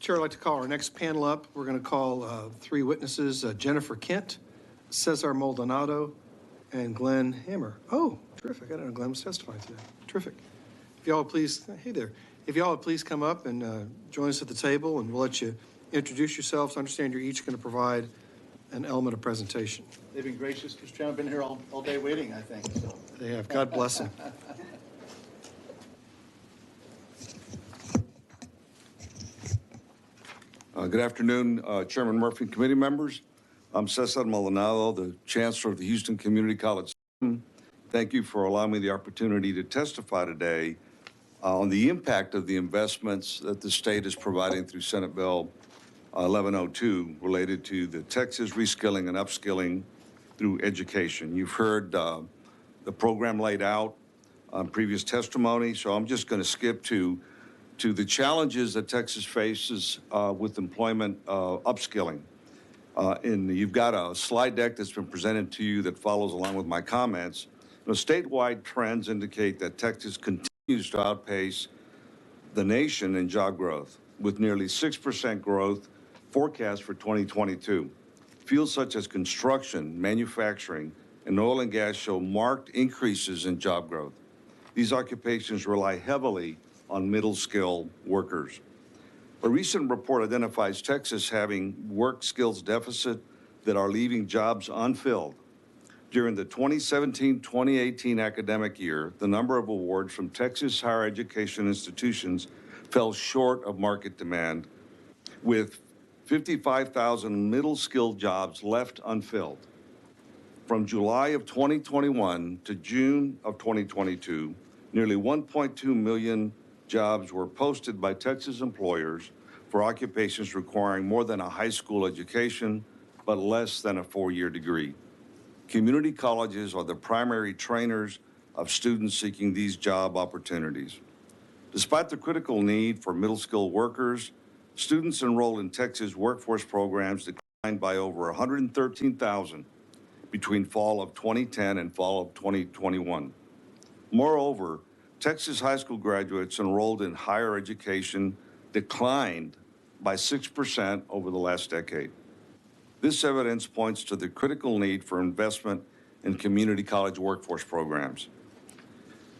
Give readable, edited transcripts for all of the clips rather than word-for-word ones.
Chair, I'd like to call our next panel up. We're going to call three witnesses, Jennifer Kent, Cesar Maldonado, and Glenn Hammer. Oh, terrific. I didn't know Glenn was testifying today. Terrific. If y'all would please, hey there. If y'all would please come up and join us at the table, and we'll let you introduce yourselves. I understand you're each going to provide an element of presentation. They've been gracious, Mr. Chairman. I've been here all day waiting, I think. So. They have. God bless them. Good afternoon, Chairman Murphy and committee members. I'm Cesar Maldonado, the Chancellor of the Houston Community College System. Thank you for allowing me the opportunity to testify today on the impact of the investments that the state is providing through Senate Bill 1102 related to the Texas reskilling and upskilling through education. You've heard the program laid out on previous testimony, so I'm just going to skip to the challenges that Texas faces with employment upskilling. You've got a slide deck that's been presented to you that follows along with my comments. Statewide trends indicate that Texas continues to outpace the nation in job growth, with nearly 6% growth forecast for 2022. Fields such as construction, manufacturing, and oil and gas show marked increases in job growth. These occupations rely heavily on middle-skilled workers. A recent report identifies Texas having work skills deficit that are leaving jobs unfilled. During the 2017-2018 academic year, the number of awards from Texas higher education institutions fell short of market demand, with 55,000 middle-skilled jobs left unfilled. From July of 2021 to June of 2022, nearly 1.2 million jobs were posted by Texas employers for occupations requiring more than a high school education, but less than a four-year degree. Community colleges are the primary trainers of students seeking these job opportunities. Despite the critical need for middle-skilled workers, students enrolled in Texas workforce programs declined by over 113,000 between fall of 2010 and fall of 2021. Moreover, Texas high school graduates enrolled in higher education declined by 6% over the last decade. This evidence points to the critical need for investment in community college workforce programs.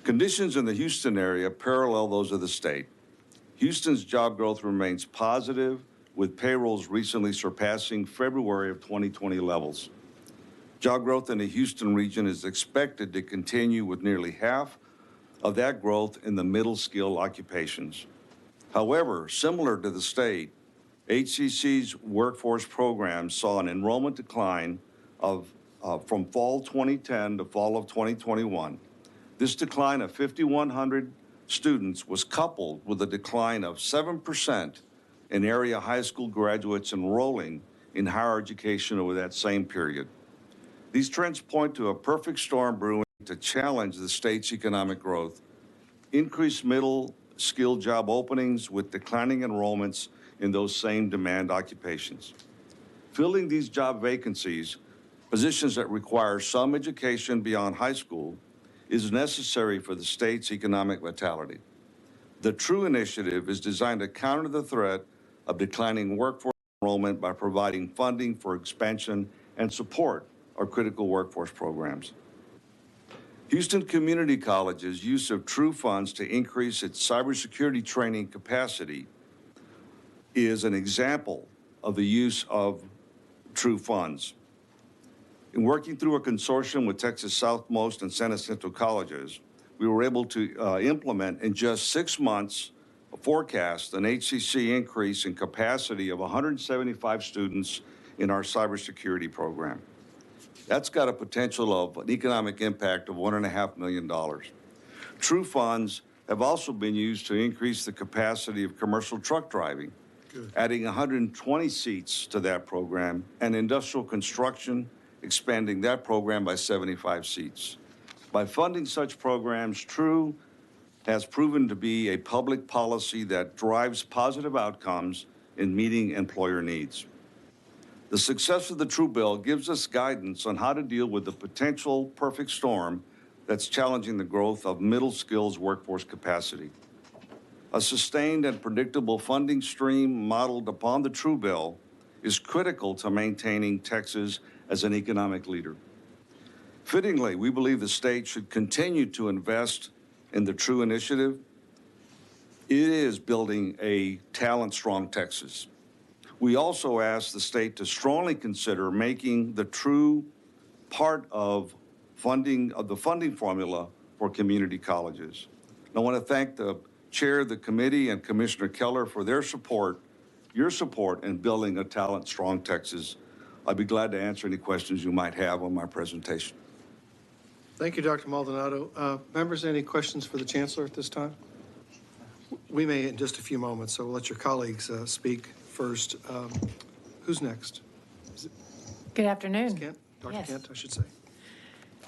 Conditions in the Houston area parallel those of the state. Houston's job growth remains positive, with payrolls recently surpassing February of 2020 levels. Job growth in the Houston region is expected to continue, with nearly half of that growth in the middle skill occupations. However, similar to the state, HCC's workforce programs saw an enrollment decline from fall 2010 to fall of 2021. This decline of 5,100 students was coupled with a decline of 7% in area high school graduates enrolling in higher education over that same period. These trends point to a perfect storm brewing to challenge the state's economic growth, increase middle-skilled job openings with declining enrollments in those same demand occupations. Filling these job vacancies, positions that require some education beyond high school, is necessary for the state's economic vitality. The TRUE initiative is designed to counter the threat of declining workforce enrollment by providing funding for expansion and support of critical workforce programs. Houston Community College's use of TRUE funds to increase its cybersecurity training capacity is an example of the use of TRUE funds. In working through a consortium with Texas Southmost and San Jacinto colleges, we were able to implement in just 6 months a forecast an HCC increase in capacity of 175 students in our cybersecurity program. That's got a potential of an economic impact of $1.5 million. TRUE funds have also been used to increase the capacity of commercial truck driving, adding 120 seats to that program, and industrial construction, expanding that program by 75 seats. By funding such programs, TRUE has proven to be a public policy that drives positive outcomes in meeting employer needs. The success of the TRUE bill gives us guidance on how to deal with the potential perfect storm that's challenging the growth of middle skills workforce capacity. A sustained and predictable funding stream modeled upon the True Bill is critical to maintaining Texas as an economic leader. Fittingly, we believe the state should continue to invest in the True Initiative. It is building a talent-strong Texas. We also ask the state to strongly consider making the True part of the funding formula for community colleges. And I want to thank the chair of the committee and Commissioner Keller for their support, your support in building a talent-strong Texas. I'd be glad to answer any questions you might have on my presentation. Thank you, Dr. Maldonado. Members, any questions for the Chancellor at this time? We may in just a few moments, so we'll let your colleagues speak first. Who's next? Good afternoon. Kent? Dr. Yes. Kent, I should say.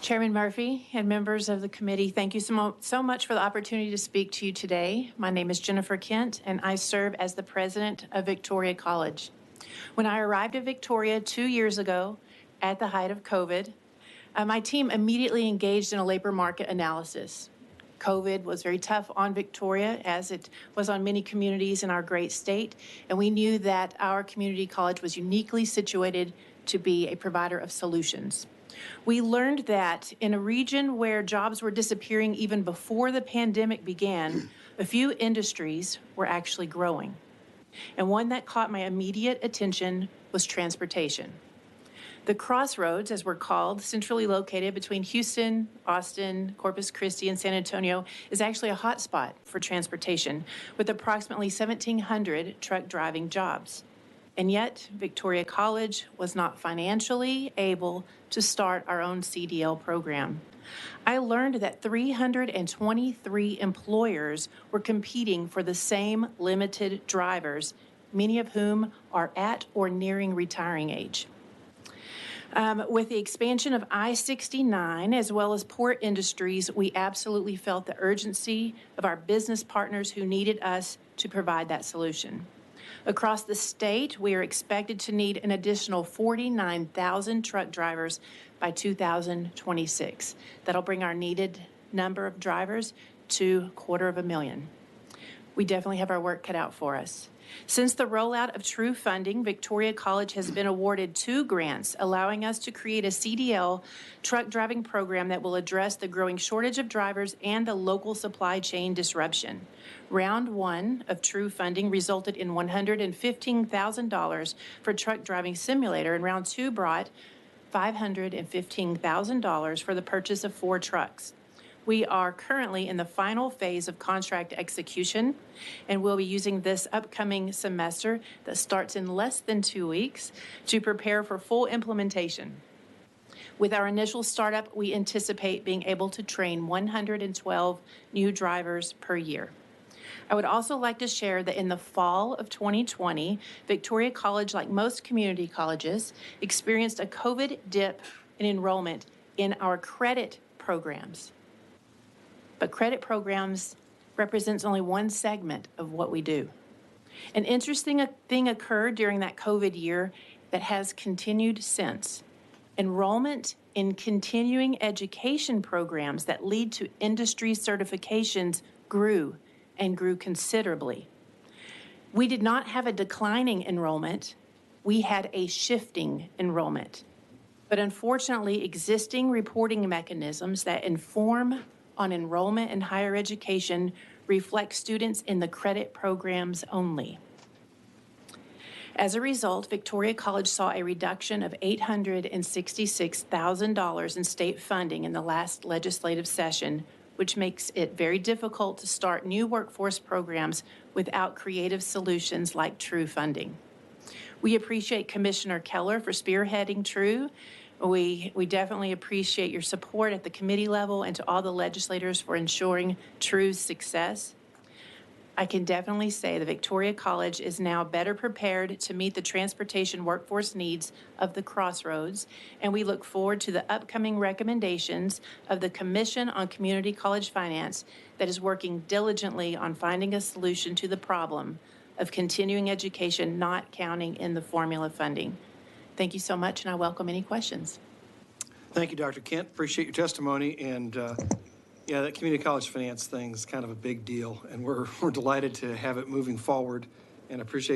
Chairman Murphy and members of the committee, thank you so much for the opportunity to speak to you today. My name is Jennifer Kent, and I serve as the president of Victoria College. When I arrived at Victoria 2 years ago at the height of COVID, my team immediately engaged in a labor market analysis. COVID was very tough on Victoria, as it was on many communities in our great state, and we knew that our community college was uniquely situated to be a provider of solutions. We learned that in a region where jobs were disappearing even before the pandemic began, a few industries were actually growing. And one that caught my immediate attention was transportation. The Crossroads, as we're called, centrally located between Houston, Austin, Corpus Christi, and San Antonio, is actually a hotspot for transportation, with approximately 1,700 truck driving jobs. And yet, Victoria College was not financially able to start our own CDL program. I learned that 323 employers were competing for the same limited drivers, many of whom are at or nearing retiring age. With the expansion of I-69 as well as port industries, we absolutely felt the urgency of our business partners who needed us to provide that solution. Across the state, we are expected to need an additional 49,000 truck drivers by 2026. That'll bring our needed number of drivers to 250,000. We definitely have our work cut out for us. Since the rollout of True funding, Victoria College has been awarded 2 grants, allowing us to create a CDL truck driving program that will address the growing shortage of drivers and the local supply chain disruption. Round 1 of True funding resulted in $115,000 for truck driving simulator, and round 2 brought $515,000 for the purchase of 4 trucks. We are currently in the final phase of contract execution, and we'll be using this upcoming semester that starts in less than 2 weeks to prepare for full implementation. With our initial startup, we anticipate being able to train 112 new drivers per year. I would also like to share that in the fall of 2020, Victoria College, like most community colleges, experienced a COVID dip in enrollment in our credit programs. But credit programs represents only one segment of what we do. An interesting thing occurred during that COVID year that has continued since. Enrollment in continuing education programs that lead to industry certifications grew and grew considerably. We did not have a declining enrollment, we had a shifting enrollment. But unfortunately, existing reporting mechanisms that inform on enrollment in higher education reflect students in the credit programs only. As a result, Victoria College saw a reduction of $866,000 in state funding in the last legislative session, which makes it very difficult to start new workforce programs without creative solutions like True funding. We appreciate Commissioner Keller for spearheading True. We definitely appreciate your support at the committee level and to all the legislators for ensuring True's success. I can definitely say that Victoria College is now better prepared to meet the transportation workforce needs of the Crossroads, and we look forward to the upcoming recommendations of the Commission on Community College Finance that is working diligently on finding a solution to the problem of continuing education not counting in the formula funding. Thank you so much, and I welcome any questions. Thank you, Dr. Kent. Appreciate your testimony. And Yeah, that community college finance thing is kind of a big deal, and we're delighted to have it moving forward and appreciate